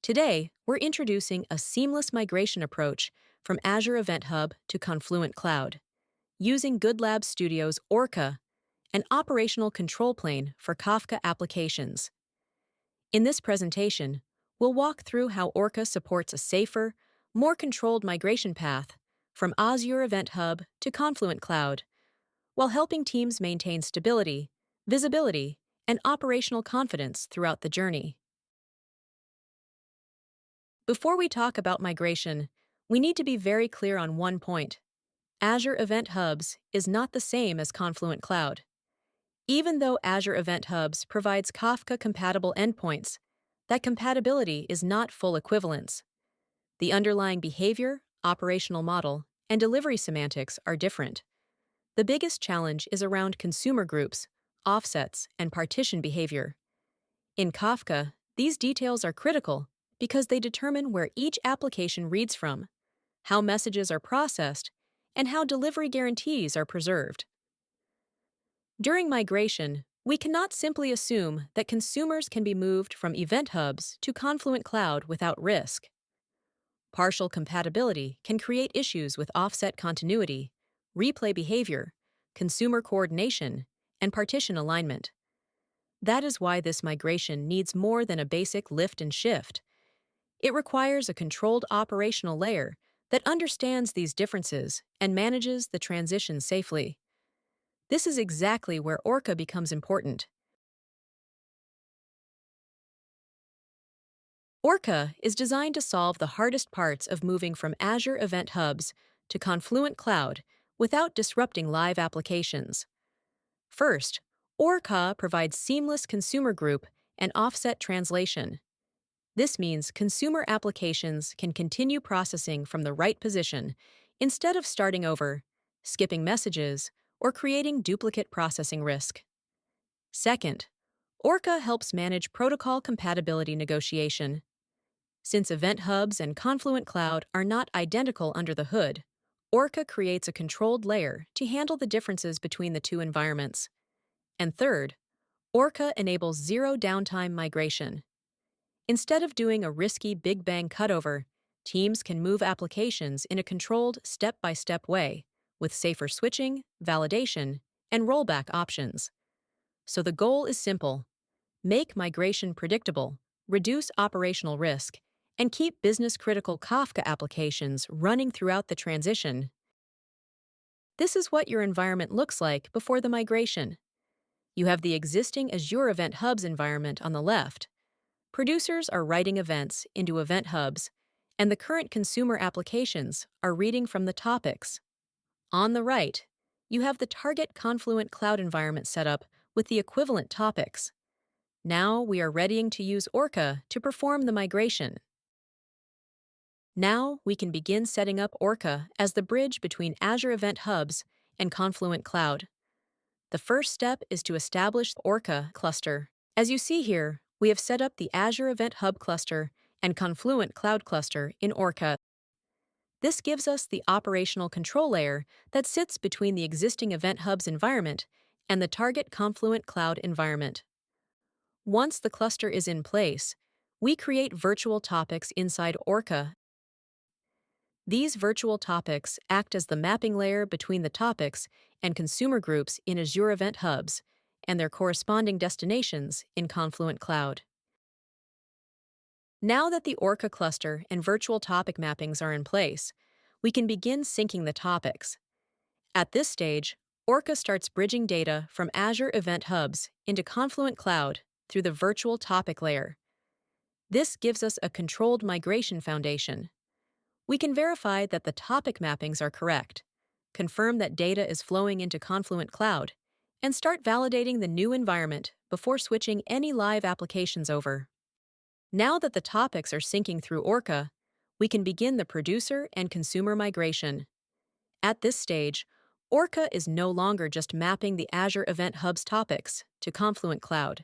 Today, we're introducing a seamless migration approach from Azure Event Hub to Confluent Cloud, using GoodLab Studio's ORKA, an operational control plane for Kafka applications. In this presentation, we'll walk through how ORKA supports a safer, more controlled migration path from Azure Event Hub to Confluent Cloud, while helping teams maintain stability, visibility, and operational confidence throughout the journey. Before we talk about migration, we need to be very clear on one point. Azure Event Hubs is not the same as Confluent Cloud. Even though Azure Event Hubs provides Kafka-compatible endpoints, that compatibility is not full equivalence. The underlying behavior, operational model, and delivery semantics are different. The biggest challenge is around consumer groups, offsets, and partition behavior. In Kafka, these details are critical because they determine where each application reads from, how messages are processed, and how delivery guarantees are preserved. During migration, we cannot simply assume that consumers can be moved from event hubs to Confluent Cloud without risk. Partial compatibility can create issues with offset continuity, replay behavior, consumer coordination, and partition alignment. That is why this migration needs more than a basic lift and shift. It requires a controlled operational layer that understands these differences and manages the transition safely. This is exactly where ORKA becomes important. ORKA is designed to solve the hardest parts of moving from Azure Event Hubs to Confluent Cloud without disrupting live applications. First, ORKA provides seamless consumer group and offset translation. This means consumer applications can continue processing from the right position instead of starting over, skipping messages, or creating duplicate processing risk. Second, ORKA helps manage protocol compatibility negotiation. Since Event Hubs and Confluent Cloud are not identical under the hood, ORKA creates a controlled layer to handle the differences between the two environments. And third, ORKA enables zero-downtime migration. Instead of doing a risky Big Bang cutover, teams can move applications in a controlled step-by-step way, with safer switching, validation, and rollback options. So the goal is simple: make migration predictable, reduce operational risk, and keep business-critical Kafka applications running throughout the transition. This is what your environment looks like before the migration. You have the existing Azure Event Hubs environment on the left. Producers are writing events into Event Hubs, and the current consumer applications are reading from the topics. On the right, you have the target Confluent Cloud environment set up with the equivalent topics. Now we are readying to use ORKA to perform the migration. Now we can begin setting up ORKA as the bridge between Azure Event Hubs and Confluent Cloud. The first step is to establish the ORKA cluster. As you see here, we have set up the Azure Event Hub cluster and Confluent Cloud cluster in ORKA. This gives us the operational control layer that sits between the existing Event Hubs environment and the target Confluent Cloud environment. Once the cluster is in place, we create virtual topics inside ORKA. These virtual topics act as the mapping layer between the topics and consumer groups in Azure Event Hubs and their corresponding destinations in Confluent Cloud. Now that the ORKA cluster and virtual topic mappings are in place, we can begin syncing the topics. At this stage, ORKA starts bridging data from Azure Event Hubs into Confluent Cloud through the virtual topic layer. This gives us a controlled migration foundation. We can verify that the topic mappings are correct, confirm that data is flowing into Confluent Cloud, and start validating the new environment before switching any live applications over. Now that the topics are syncing through ORKA, we can begin the producer and consumer migration. At this stage, ORKA is no longer just mapping the Azure Event Hubs topics to Confluent Cloud.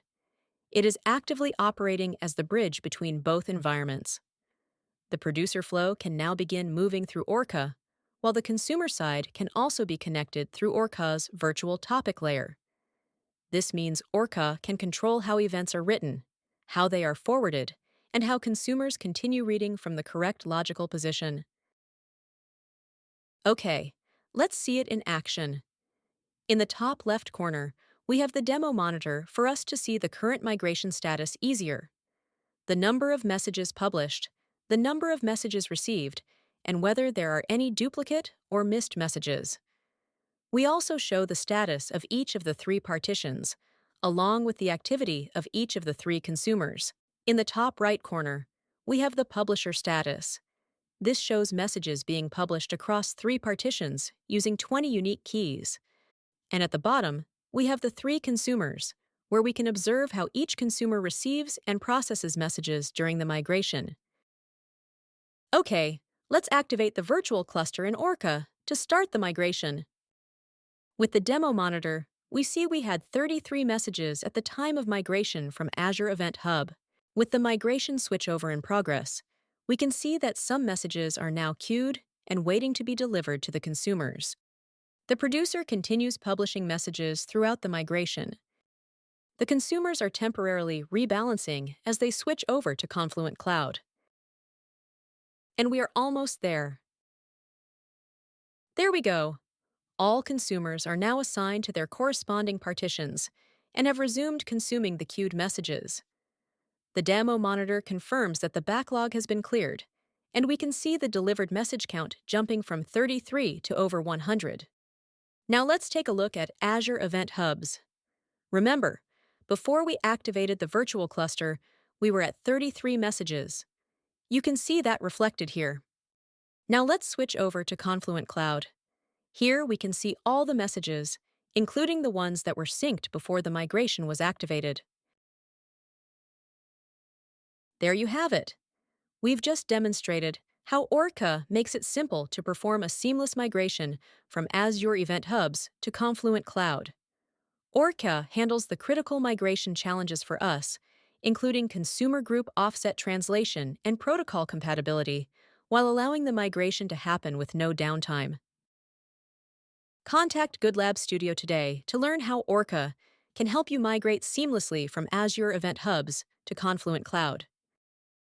It is actively operating as the bridge between both environments. The producer flow can now begin moving through ORKA, while the consumer side can also be connected through ORKA's virtual topic layer. This means ORKA can control how events are written, how they are forwarded, and how consumers continue reading from the correct logical position. Okay, let's see it in action. In the top left corner, we have the demo monitor for us to see the current migration status easier. The number of messages published, the number of messages received, and whether there are any duplicate or missed messages. We also show the status of each of the three partitions, along with the activity of each of the three consumers. In the top right corner, we have the publisher status. This shows messages being published across three partitions using 20 unique keys. And at the bottom, we have the three consumers, where we can observe how each consumer receives and processes messages during the migration. Okay, let's activate the virtual cluster in ORKA to start the migration. With the demo monitor, we see we had 33 messages at the time of migration from Azure Event Hub. With the migration switchover in progress, we can see that some messages are now queued and waiting to be delivered to the consumers. The producer continues publishing messages throughout the migration. The consumers are temporarily rebalancing as they switch over to Confluent Cloud. And we are almost there. There we go. All consumers are now assigned to their corresponding partitions and have resumed consuming the queued messages. The demo monitor confirms that the backlog has been cleared, and we can see the delivered message count jumping from 33 to over 100. Now let's take a look at Azure Event Hubs. Remember, before we activated the virtual cluster, we were at 33 messages. You can see that reflected here. Now let's switch over to Confluent Cloud. Here we can see all the messages, including the ones that were synced before the migration was activated. There you have it. We've just demonstrated how ORKA makes it simple to perform a seamless migration from Azure Event Hubs to Confluent Cloud. ORKA handles the critical migration challenges for us, including consumer group offset translation and protocol compatibility, while allowing the migration to happen with no downtime. Contact GoodLab Studio today to learn how ORKA can help you migrate seamlessly from Azure Event Hubs to Confluent Cloud.